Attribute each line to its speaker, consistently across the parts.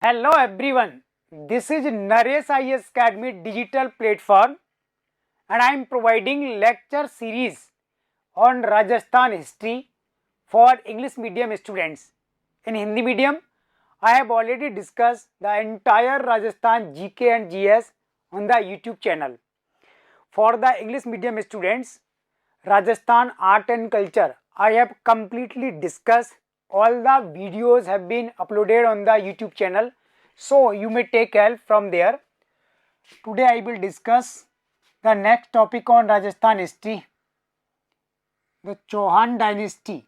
Speaker 1: Hello everyone, this is Naresh IS Academy digital platform and I am providing lecture series on Rajasthan history for English medium students. In Hindi medium, I have already discussed the entire Rajasthan GK and GS on the YouTube channel. For the English medium students, Rajasthan art and culture, I have completely discussed. All the videos have been uploaded on the YouTube channel, so you may take help from there. Today I will discuss the next topic on Rajasthan history, the Chauhan dynasty.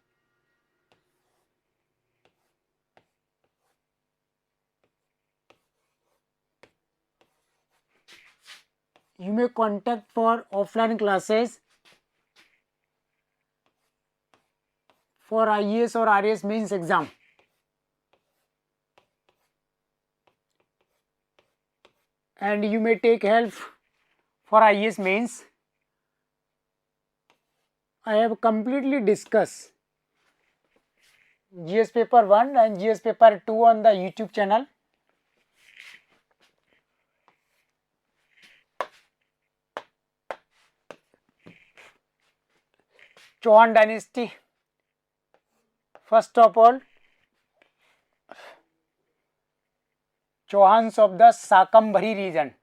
Speaker 1: You may contact for offline classes for IAS or RAS mains exam. And you may take help for IAS mains. I have completely discussed GS paper 1 and GS paper 2 on the YouTube channel. Chauhan dynasty. First of all, Chauhans of the Sakambari region.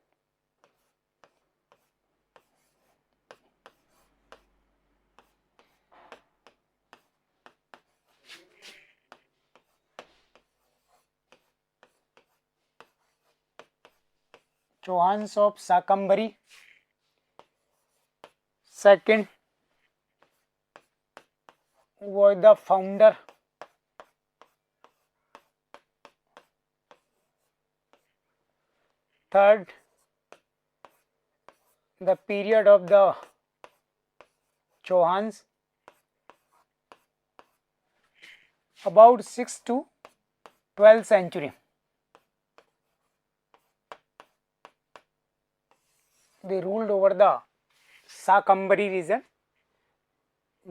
Speaker 1: Chauhans of Sakambari. Second was the founder. Third, the period of the Chauhans, about 6th to 12th century. They ruled over the Sakambari region.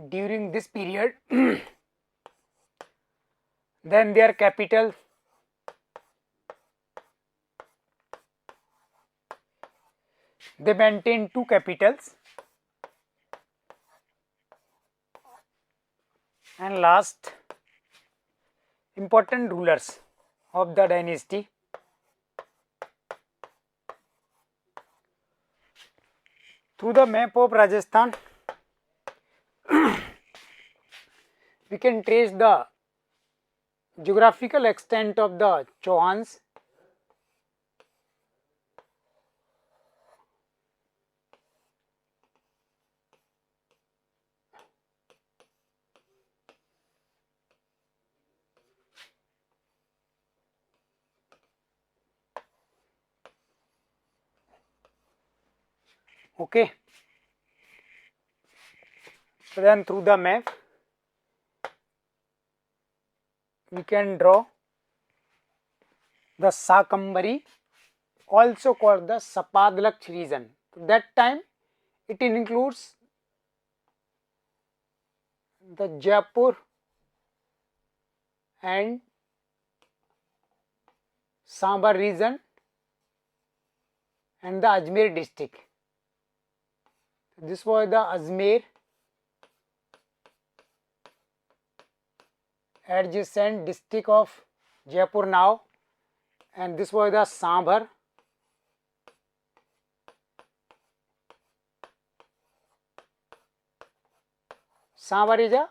Speaker 1: During this period, then their capital they maintained two capitals, and last, important rulers of the dynasty. Through the map of Rajasthan, we can trace the geographical extent of the Chauhans. Okay. So then through the map, we can draw the Sakambari, also called the Sapadlaksh region. That time it includes the Jaipur and Sambar region and the Ajmer district. This was the Ajmer adjacent district of Jaipur now, and this was the Sambar. Sambar is a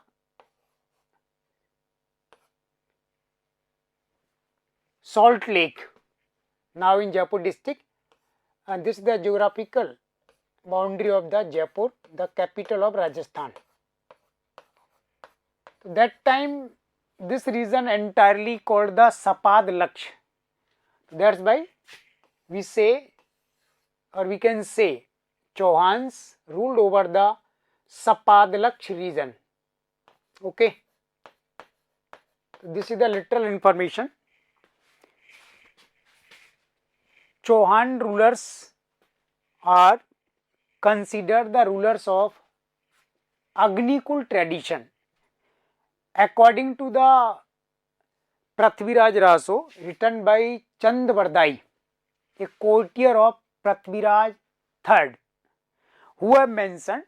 Speaker 1: salt lake now in Jaipur district, and this is the geographical boundary of the Jaipur, the capital of Rajasthan. That time this region entirely called the Sapadlaksh. That's why we say, or we can say, Chauhans ruled over the Sapadlaksh region. Okay. This is the literal information. Chauhan rulers are considered the rulers of Agnikul tradition. According to the Prithviraj Raso, written by Chandvardai, a courtier of Prithviraj III, who have mentioned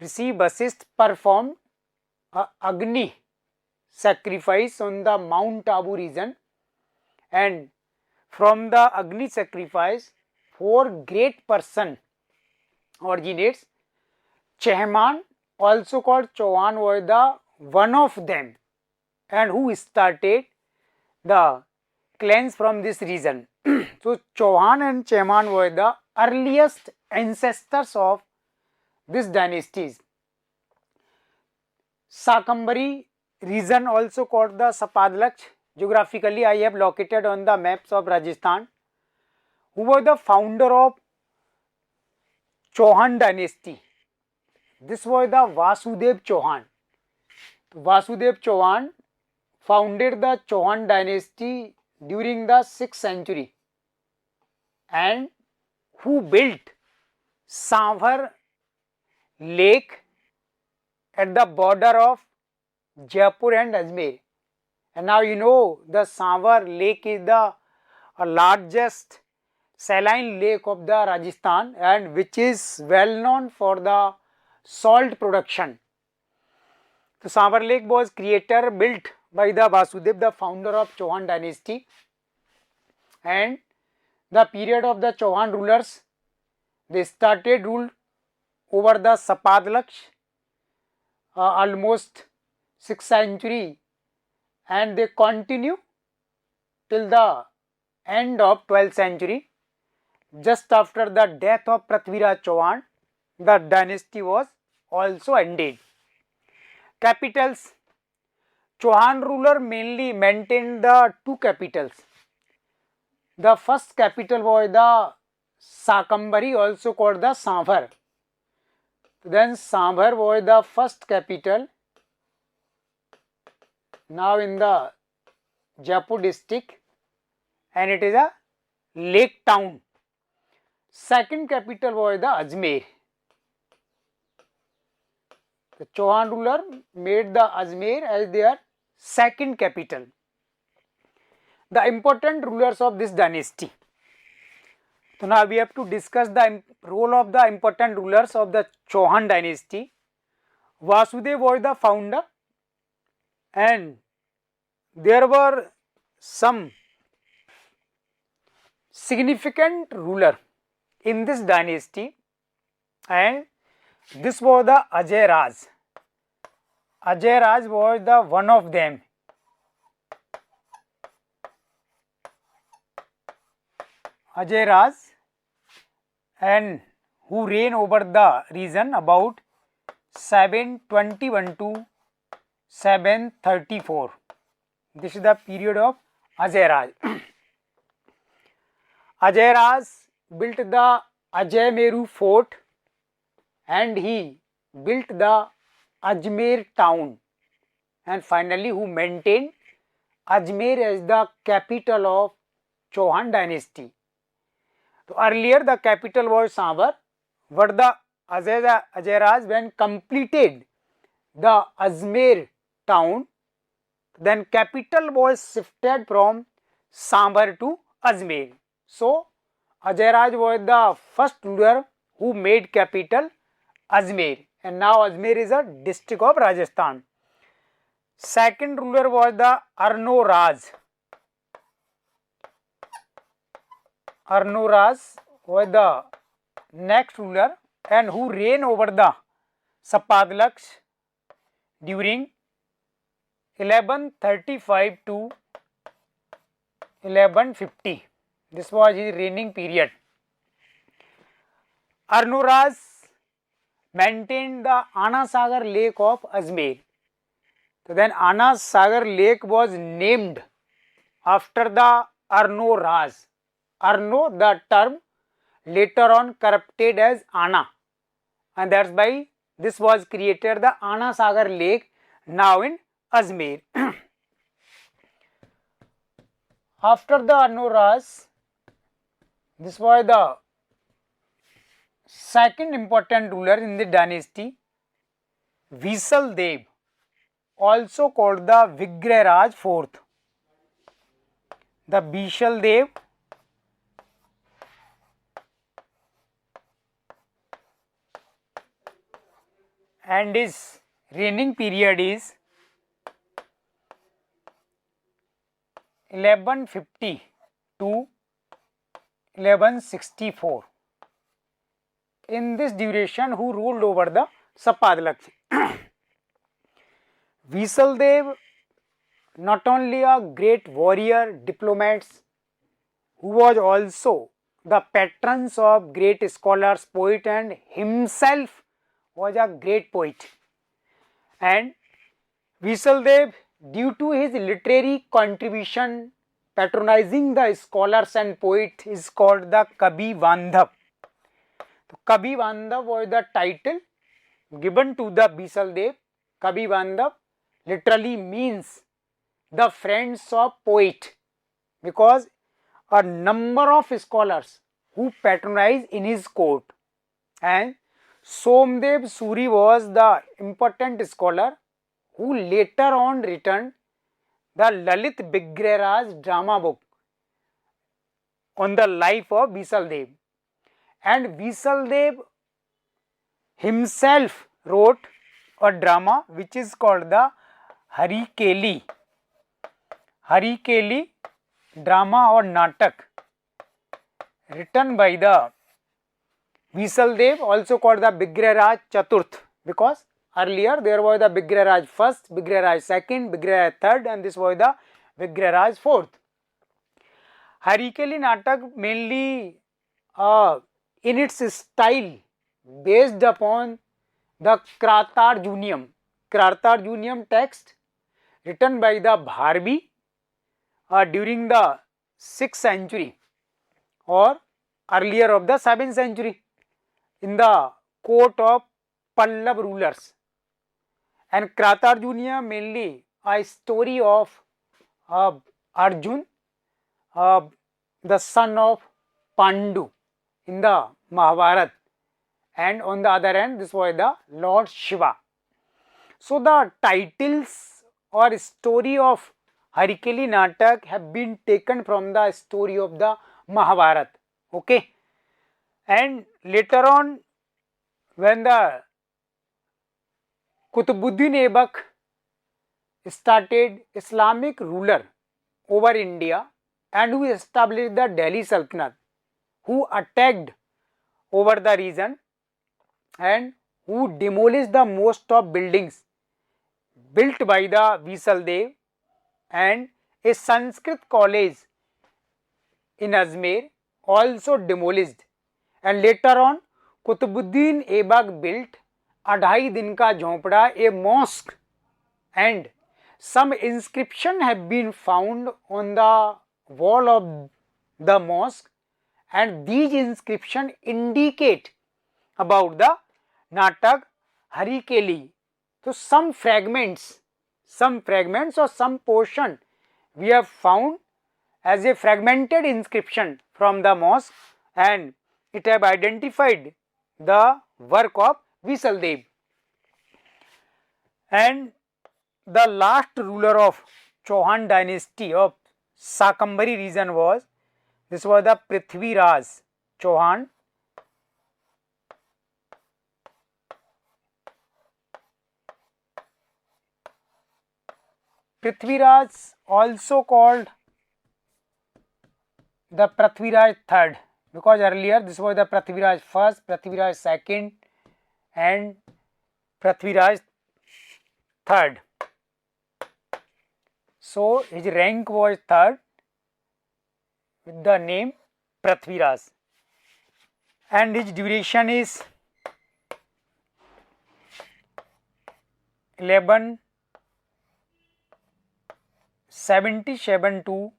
Speaker 1: Rishi Vasisth performed a Agni sacrifice on the Mount Abu region, and from the Agni sacrifice 4 great person originates. Chehman, also called Chauhan, was the one of them, and who started the clans from this region. So Chauhan and Chehman were the earliest ancestors of these dynasties. Shakambari region, also called the Sapadlaksh, geographically I have located on the maps of Rajasthan, who was the founder of Chauhan dynasty. This was the Vasudev Chauhan. Vasudev Chauhan founded the Chauhan dynasty during the 6th century, and who built Sanvar lake at the border of Jaipur and Ajmer. And now you know the Sanvar lake is the largest saline lake of the Rajasthan, and which is well known for the salt production. So Sanvar lake was built by the Vasudev, the founder of Chauhan dynasty, and the period of the Chauhan rulers, they started rule over the Sapadlaksh almost 6th century, and they continue till the end of 12th century. Just after the death of Prithviraj Chauhan, the dynasty was also ended. Capitals. Chauhan ruler mainly maintained the 2 capitals. The first capital was the Shakambari, also called the Sanvar. Then Sanvar was the first capital, now in the Jaipur district, and it is a lake town. Second capital was the Ajmer. The Chauhan ruler made the Ajmer as their second capital. The important rulers of this dynasty. So now we have to discuss the role of the important rulers of the Chauhan dynasty. Vasudev was the founder, and there were some significant ruler in this dynasty, and this was the Ajay Raj. Ajay Raj was the one of them. Ajay Raj, and who reigned over the region about 721 to 734. This is the period of Ajay Raj. Ajay Raj built the Ajay Meru fort, and he built the Ajmer town, and finally who maintained Ajmer as the capital of Chauhan dynasty. So earlier the capital was Sanvar, but the Ajay Raj, when completed the Ajmer town, then capital was shifted from Sanvar to Ajmer. So Ajay Raj was the first ruler who made capital Ajmer, and now Ajmer is a district of Rajasthan. Second ruler was the Arno Raj. Arno Raj was the next ruler, and who reigned over the Sapadlaksh during 1135 to 1150. This was his reigning period. Arno Raj maintained the Ana Sagar lake of Ajmer. So then Ana Sagar lake was named after the Arno Raj. Arno, the term later on corrupted as Ana, and that's why this was created, the Ana Sagar lake, now in Ajmer. After the Arno Raj, this was the second important ruler in the dynasty, Visal Dev, also called the Vigrah Raj IV. the Bishaldev and his reigning period is 1150 to 1164. In this duration, who ruled over the Sapadlaksh? Visaldev, not only a great warrior, diplomat, who was also the patrons of great scholars, poet, and himself was a great poet. And Visaldev, due to his literary contribution, patronizing the scholars and poets, is called the Kabi Vandhav. So, Kabi Vandhav was the title given to the Visaldev. Kabi Vandhav literally means the friends of poet, because a number of scholars who patronized in his court, and Somdev Suri was the important scholar who later on written the Lalit Bigraraj drama book on the life of Visaldev. And Visaldev himself wrote a drama which is called the Harikeli. Harikeli drama or natak, written by the Visaldev, also called the Bigraraj Chaturth, because earlier there was the Bigraraj first, Bigraraj second, Bigraraj third, and this was the Bigraraj fourth. Harikeli natak mainly in its style based upon the Kratarjuniam text written by the Bharbi during the 6th century or earlier of the 7th century in the court of Pallab rulers. And Kratarjunia mainly a story of Arjun, the son of Pandu in the Mahabharata, and on the other hand this was the Lord Shiva. So the titles or story of Harikeli Natak have been taken from the story of the Mahabharata. Okay, and later on when the Qutbuddin Aibak started Islamic ruler over India and who established the Delhi Sultanate, who attacked over the region and who demolished the most of buildings built by the Visaldev, and a Sanskrit college in Ajmer also demolished, and later on Qutbuddin Aibak built Adhai Din Ka Jhonpada, a mosque, and some inscription have been found on the wall of the mosque, and these inscriptions indicate about the Natak Harikeli. So some fragments or some portion we have found as a fragmented inscription from the mosque, and it have identified the work of Visaldev. And the last ruler of Chauhan dynasty of Sakambari region was the Prithviraj Chauhan. Prithviraj, also called the Prithviraj third, because earlier this was the Prithviraj first, Prithviraj second, and Prithviraj third. So his rank was third with the name Prithviraj, and his duration is 1177 to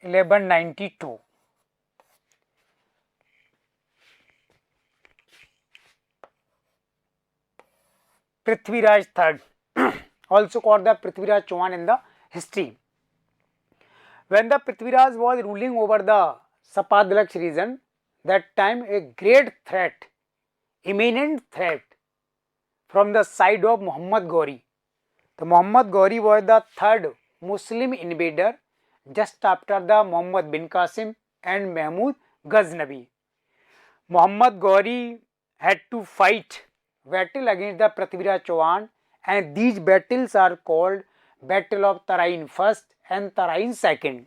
Speaker 1: 1192. Prithviraj third, also called the Prithviraj Chauhan in the history. When the Prithviraj was ruling over the Sapadlaksh region, that time a great threat, imminent threat from the side of Muhammad Ghori. The Muhammad Ghori was the third Muslim invader, just after the Muhammad bin Qasim and Mahmud Ghaznavi. Muhammad Ghori had to fight battle against the Prithviraj Chauhan, and these battles are called Battle of Tarain First and Tarain Second.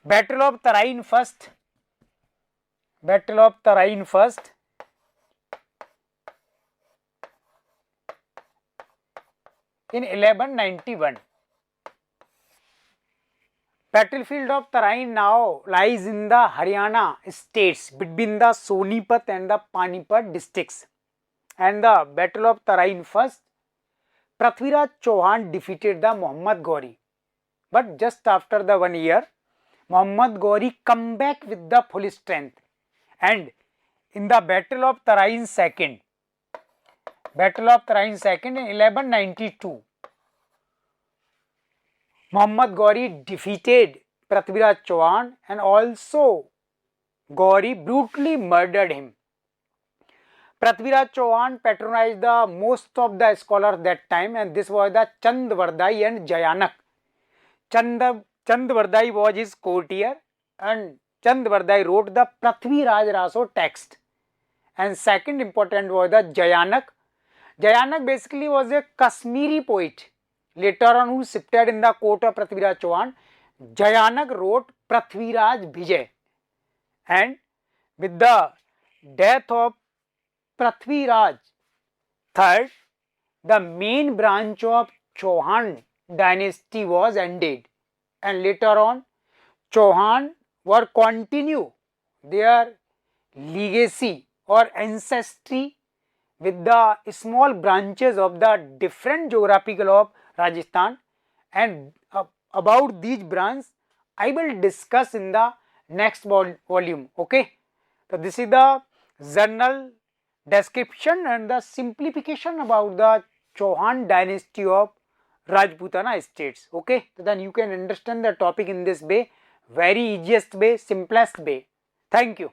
Speaker 1: Battle of Tarain First in 1191. Battlefield of Tarain now lies in the Haryana states between the Sonipat and the Panipat districts. And the Battle of Tarain First, Prithviraj Chauhan defeated the Muhammad Ghori. But just after the 1 year, Muhammad Ghori come back with the full strength. And in the Battle of Tarain Second in 1192, Muhammad Ghori defeated Prithviraj Chauhan, and also Ghori brutally murdered him. Prithviraj Chauhan patronized the most of the scholars that time, and this was the Chandvardai and Jayanak. Chandvardai was his courtier, and Chandvardai wrote the Prithviraj Raso text. And second important was the Jayanak. Jayanak basically was a Kashmiri poet, later on who shifted in the court of Prithviraj Chauhan. Jayanak wrote Prithviraj Vijay, and with the death of Prithviraj III, the main branch of Chauhan dynasty was ended, and later on Chauhan were continue their legacy or ancestry with the small branches of the different geographical of Rajasthan, and about these branches I will discuss in the next volume. Okay, so this is the general description and the simplification about the Chauhan dynasty of Rajputana states. Okay, so then you can understand the topic in this way, very easiest way, simplest way. Thank you.